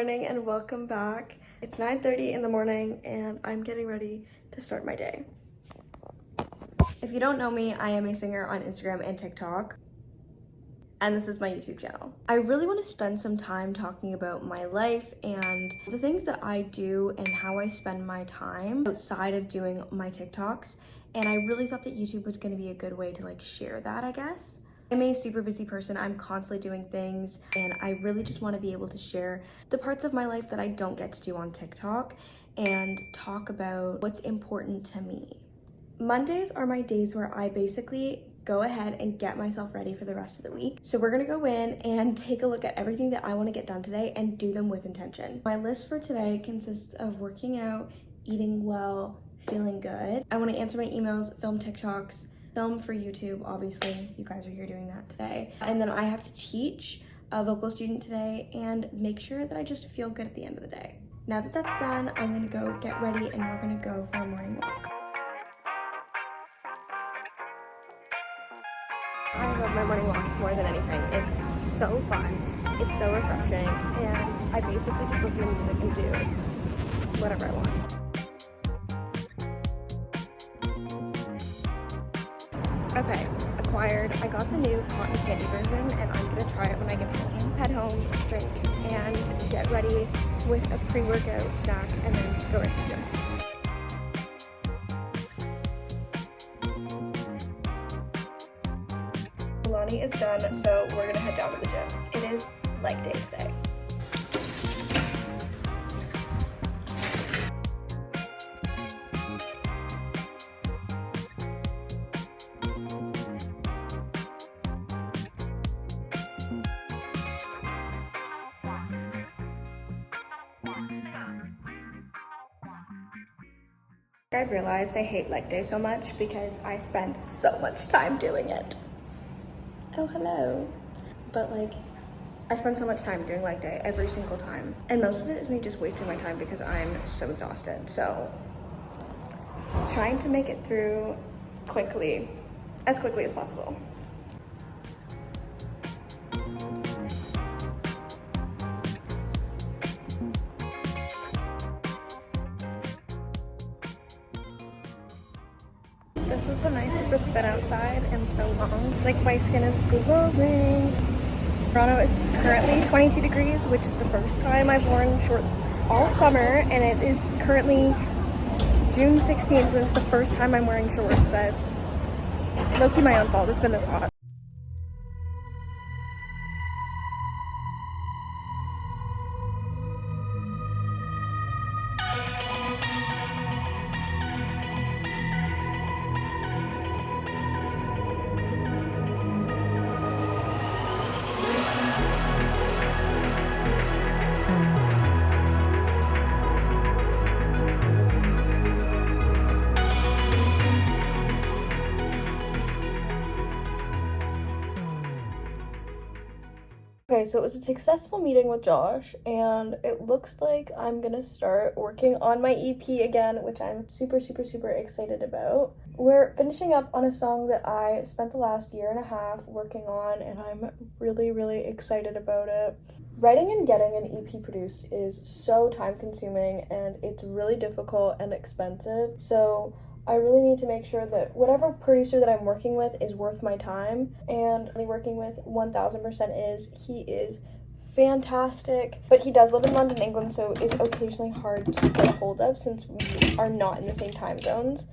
morning and welcome back. It's 9:30 in the morning and I'm getting ready to start my day. If you don't know me, I am a singer on Instagram and TikTok, and this is my YouTube channel. I really want to spend some time talking about my life and the things that I do and how I spend my time outside of doing my TikToks, and I really thought that YouTube was going to be a good way to share that, I guess. I'm a super busy person. I'm constantly doing things, and I really just want to be able to share the parts of my life that I don't get to do on TikTok and talk about what's important to me. Mondays are my days where I basically go ahead and get myself ready for the rest of the week. So we're gonna go in and take a look at everything that I want to get done today and do them with intention. My list for today consists of working out, eating well, feeling good. I want to answer my emails, film TikToks, film for YouTube, obviously. You guys are here doing that today. And then I have to teach a vocal student today and make sure that I just feel good at the end of the day. Now that that's done, I'm gonna go get ready and we're gonna go for a morning walk. I love my morning walks more than anything. It's so fun, it's so refreshing, and I basically just listen to music and do whatever I want. Okay, acquired. I got the new cotton candy version and I'm gonna try it when I get home. Head home, drink, and get ready with a pre-workout snack and then go right to the gym. Lonnie is done, so we're gonna head down to the gym. It is leg day today. I've realized I hate leg day so much because I spend so much time doing it. Oh, hello. But I spend so much time doing leg day every single time. And most of it is me just wasting my time because I'm so exhausted. So trying to make it through as quickly as possible. This is the nicest it's been outside in so long. My skin is glowing. Toronto is currently 22 degrees, which is the first time I've worn shorts all summer, and it is currently June 16th, and it's the first time I'm wearing shorts, but low-key my own fault, it's been this hot. Okay, so it was a successful meeting with Josh, and it looks like I'm gonna start working on my EP again, which I'm super excited about. We're finishing up on a song that I spent the last year and a half working on, and I'm really excited about it. Writing and getting an EP produced is so time-consuming, and it's really difficult and expensive, so I really need to make sure that whatever producer that I'm working with is worth my time, and working with 1000% he is fantastic, but he does live in London, England, so is occasionally hard to get a hold of since we are not in the same time zones.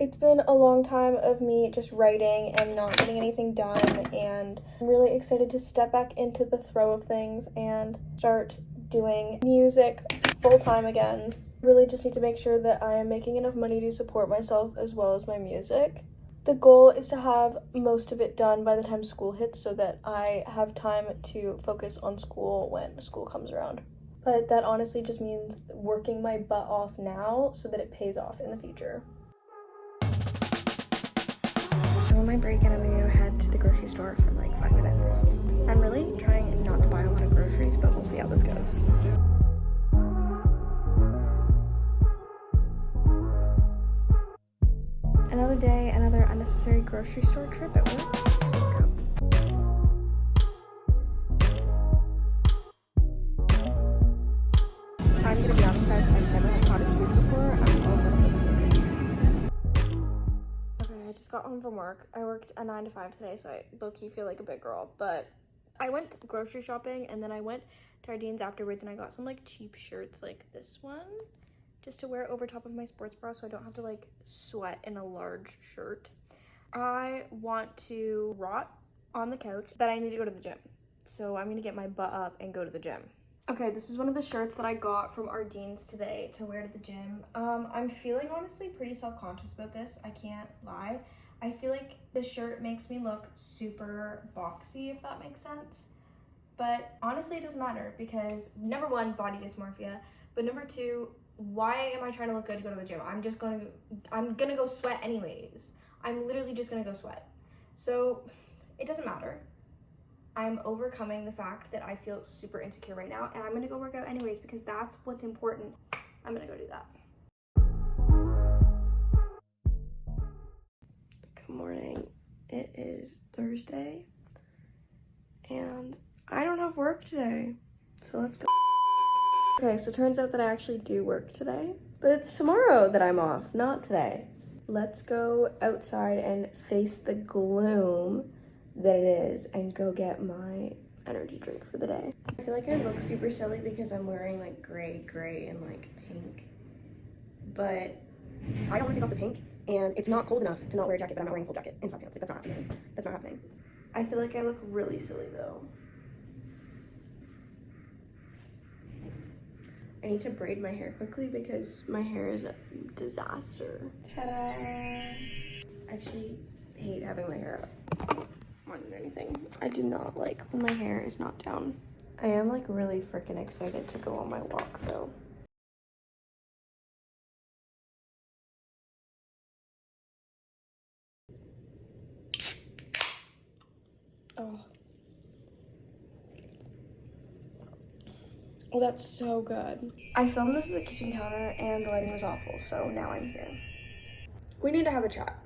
It's been a long time of me just writing and not getting anything done, and I'm really excited to step back into the throw of things and start doing music full-time again. Really just need to make sure that I am making enough money to support myself as well as my music. The goal is to have most of it done by the time school hits so that I have time to focus on school when school comes around. But that honestly just means working my butt off now so that it pays off in the future. I'm on my break and I'm gonna head to the grocery store for 5 minutes. I'm really trying not to buy a lot of groceries, but we'll see how this goes. Another day, another unnecessary grocery store trip at work, so let's go. I'm gonna be honest, guys, I've never had cottage cheese before. I'm a little bit scared. Okay, I just got home from work. I worked a 9 to 5 today, so I low-key feel like a big girl. But I went grocery shopping, and then I went to Ardene's afterwards, and I got some like cheap shirts like this one, just to wear over top of my sports bra so I don't have to like sweat in a large shirt. I want to rot on the couch, but I need to go to the gym. So I'm gonna get my butt up and go to the gym. Okay, this is one of the shirts that I got from Ardene's today to wear to the gym. I'm feeling honestly pretty self-conscious about this, I can't lie. I feel like this shirt makes me look super boxy, if that makes sense. But honestly, it doesn't matter because number one, body dysmorphia, but number two, why am I trying to look good to go to the gym? I'm gonna go sweat anyways. I'm literally just gonna go sweat. So it doesn't matter. I'm overcoming the fact that I feel super insecure right now, and I'm gonna go work out anyways because that's what's important. I'm gonna go do that. Good morning. It is Thursday, and I don't have work today, so let's go. Okay, so it turns out that I actually do work today, but it's tomorrow that I'm off, not today. Let's go outside and face the gloom that it is and go get my energy drink for the day. I feel like I look super silly because I'm wearing like gray, and like pink, but I don't want to take off the pink, and it's not cold enough to not wear a jacket, but I'm not wearing a full jacket and sweatpants. Like, that's not happening. That's not happening. I feel like I look really silly though. I need to braid my hair quickly because my hair is a disaster. Ta-da! I actually hate having my hair up more than anything. I do not like when my hair is not down. I am like really freaking excited to go on my walk though. Oh. Oh, that's so good. I filmed this at the kitchen counter and the lighting was awful, so now I'm here. We need to have a chat.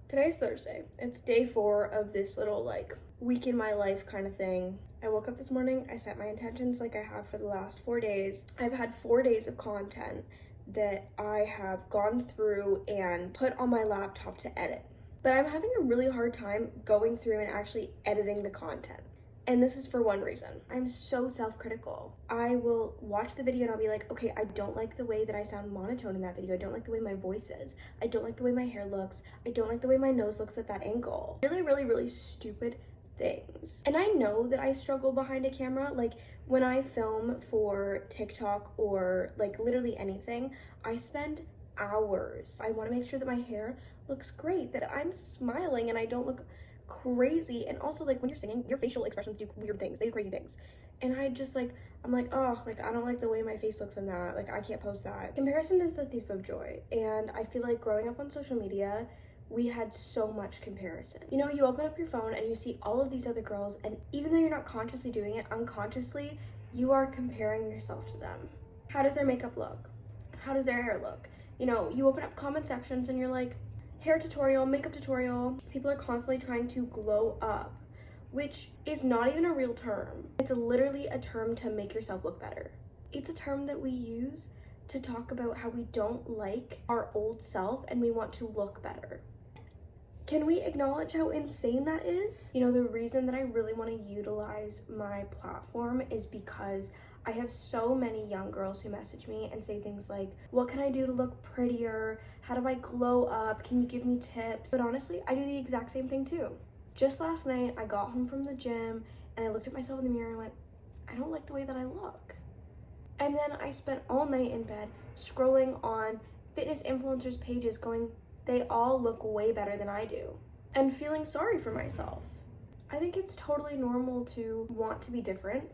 Today's Thursday. It's day 4 of this little like week in my life kind of thing. I woke up this morning, I set my intentions like I have for the last 4 days. I've had 4 days of content that I have gone through and put on my laptop to edit. But I'm having a really hard time going through and actually editing the content. And this is for one reason. I'm so self-critical. I will watch the video and I'll be like, okay, I don't like the way that I sound monotone in that video. I don't like the way my voice is. I don't like the way my hair looks. I don't like the way my nose looks at that angle. Really stupid things. And I know that I struggle behind a camera. Like when I film for TikTok or like literally anything, I spend hours. I want to make sure that my hair looks great, that I'm smiling and I don't look crazy. And also like when you're singing, your facial expressions do weird things, they do crazy things, and I'm like, oh, like I don't like the way my face looks in that, like I can't post that. Comparison is the thief of joy, and I feel like growing up on social media, we had so much comparison. You know, you open up your phone and you see all of these other girls, and even though you're not consciously doing it, unconsciously you are comparing yourself to them. How does their makeup look? How does their hair look? You know, you open up comment sections and you're like, hair tutorial, makeup tutorial. People are constantly trying to glow up, which is not even a real term. It's literally a term to make yourself look better. It's a term that we use to talk about how we don't like our old self and we want to look better. Can we acknowledge how insane that is? You know, the reason that I really want to utilize my platform is because I have so many young girls who message me and say things like, what can I do to look prettier? How do I glow up? Can you give me tips? But honestly, I do the exact same thing too. Just last night, I got home from the gym and I looked at myself in the mirror and went, I don't like the way that I look. And then I spent all night in bed scrolling on fitness influencers' pages going, they all look way better than I do, and feeling sorry for myself. I think it's totally normal to want to be different.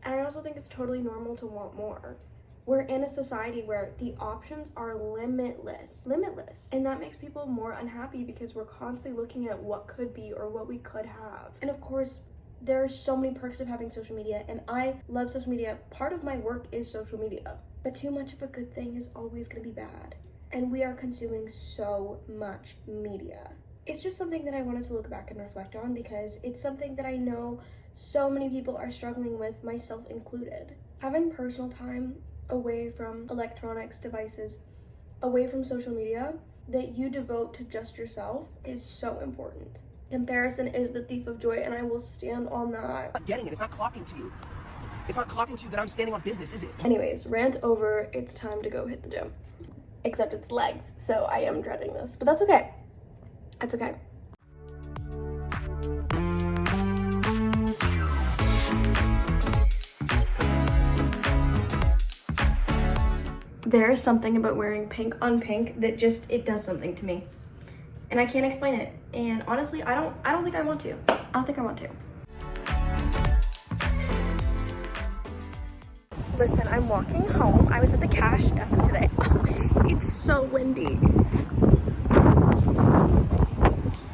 And I also think it's totally normal to want more. We're in a society where the options are limitless. And that makes people more unhappy because we're constantly looking at what could be or what we could have. And of course, there are so many perks of having social media, and I love social media. Part of my work is social media. But too much of a good thing is always gonna be bad. And we are consuming so much media. It's just something that I wanted to look back and reflect on because it's something that I know so many people are struggling with, myself included. Having personal time away from electronics devices, away from social media, that you devote to just yourself is so important. Comparison is the thief of joy, and I will stand on that. I'm getting it. It's not clocking to you. It's not clocking to you that I'm standing on business, is it? Anyways, rant over. It's time to go hit the gym. Except it's legs, so I am dreading this, but that's okay. That's okay. There is something about wearing pink on pink that just, it does something to me. And I can't explain it. And honestly, I don't think I want to. I don't think I want to. Listen, I'm walking home. I was at the cash desk today. It's so windy.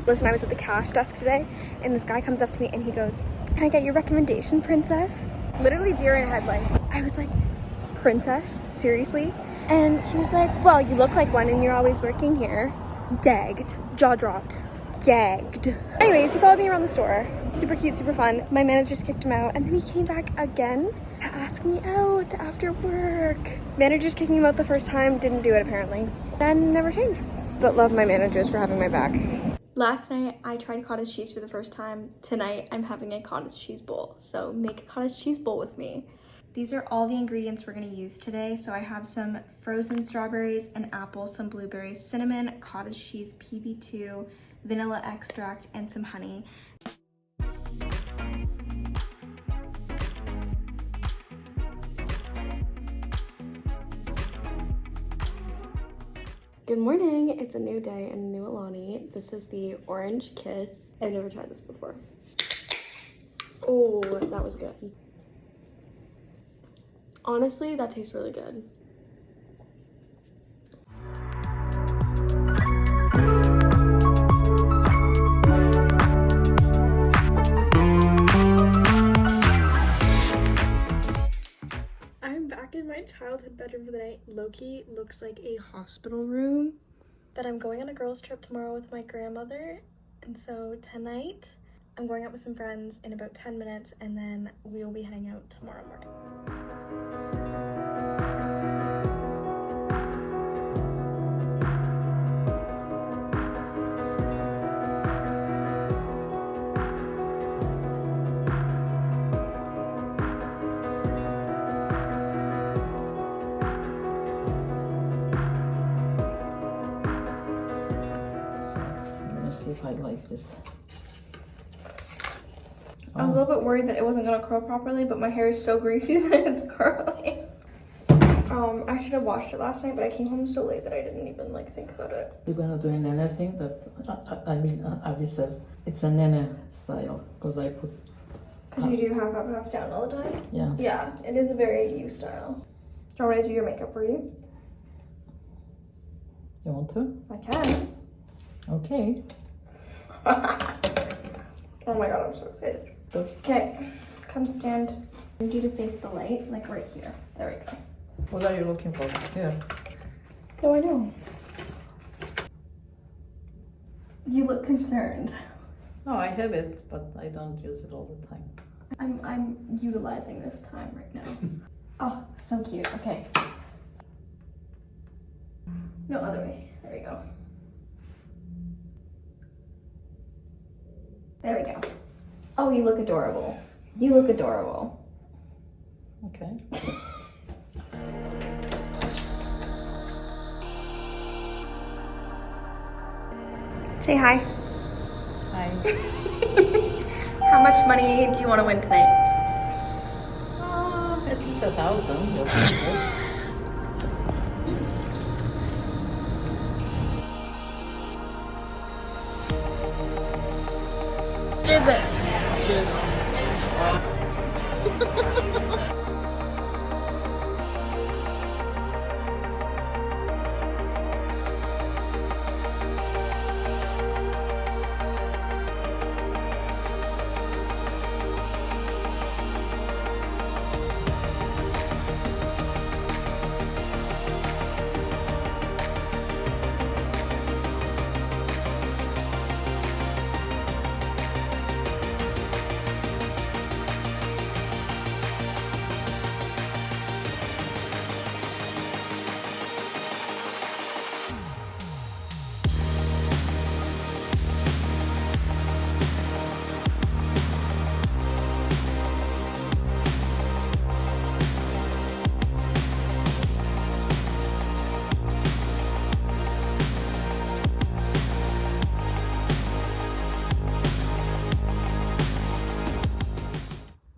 Listen, I was at the cash desk today and this guy comes up to me and he goes, "Can I get your recommendation, princess?" Literally deer in headlights. I was like, "Princess? Seriously?" And he was like, "Well, you look like one and you're always working here." Gagged. Jaw dropped. Gagged. Anyways, he followed me around the store. Super cute, super fun. My manager just kicked him out and then he came back again to ask me out after work. Manager's kicking him out the first time, didn't do it apparently. Then never changed. But love my managers for having my back. Last night, I tried cottage cheese for the first time. Tonight, I'm having a cottage cheese bowl. So make a cottage cheese bowl with me. These are all the ingredients we're gonna use today. So I have some frozen strawberries, an apple, some blueberries, cinnamon, cottage cheese, PB2, vanilla extract, and some honey. Good morning, it's a new day and a new Alani. This is the Orange Kiss. I've never tried this before. Oh, that was good. Honestly, that tastes really good. I'm back in my childhood bedroom for the night. Loki looks like a hospital room. But I'm going on a girls' trip tomorrow with my grandmother. And so tonight, I'm going out with some friends in about 10 minutes and then we'll be heading out tomorrow morning. See if I like this. I was a little bit worried that it wasn't gonna curl properly, but my hair is so greasy that it's curling. I should have washed it last night, but I came home so late that I didn't even like think about it. You're gonna do a nene thing that Abby says it's a nene style because I put. Because you do half up, half down all the time? Yeah. Yeah, it is a very you style. Do you want me to do your makeup for you? You want to? I can. Okay. Oh my god, I'm so excited. Okay, come stand. I need you to face the light, like right here. There we go. What are you looking for? Here. Oh, I know. You look concerned. No, I have it, but I don't use it all the time. I'm utilizing this time right now. Oh, so cute. Okay. No, other way. There we go. There we go. Oh, you look adorable. You look adorable. Okay. Say hi. Hi. How much money do you want to win tonight? At least 1,000. You'll find it. Cheers it. Cheers.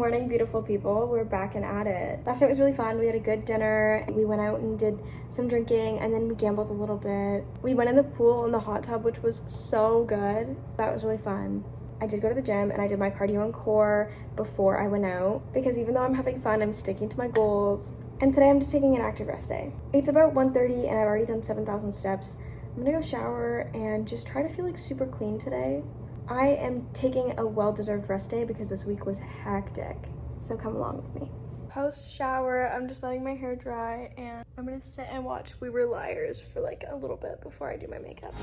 Morning, beautiful people. We're back and at it. Last night was really fun. We had a good dinner. We went out and did some drinking, and then we gambled a little bit. We went in the pool in the hot tub, which was so good. That was really fun. I did go to the gym and I did my cardio and core before I went out, because even though I'm having fun, I'm sticking to my goals. And today I'm just taking an active rest day. It's about 1:30 and I've already done 7,000 steps. I'm gonna go shower and just try to feel like super clean today. I am taking a well-deserved rest day because this week was hectic. So come along with me. Post shower, I'm just letting my hair dry and I'm gonna sit and watch We Were Liars for like a little bit before I do my makeup.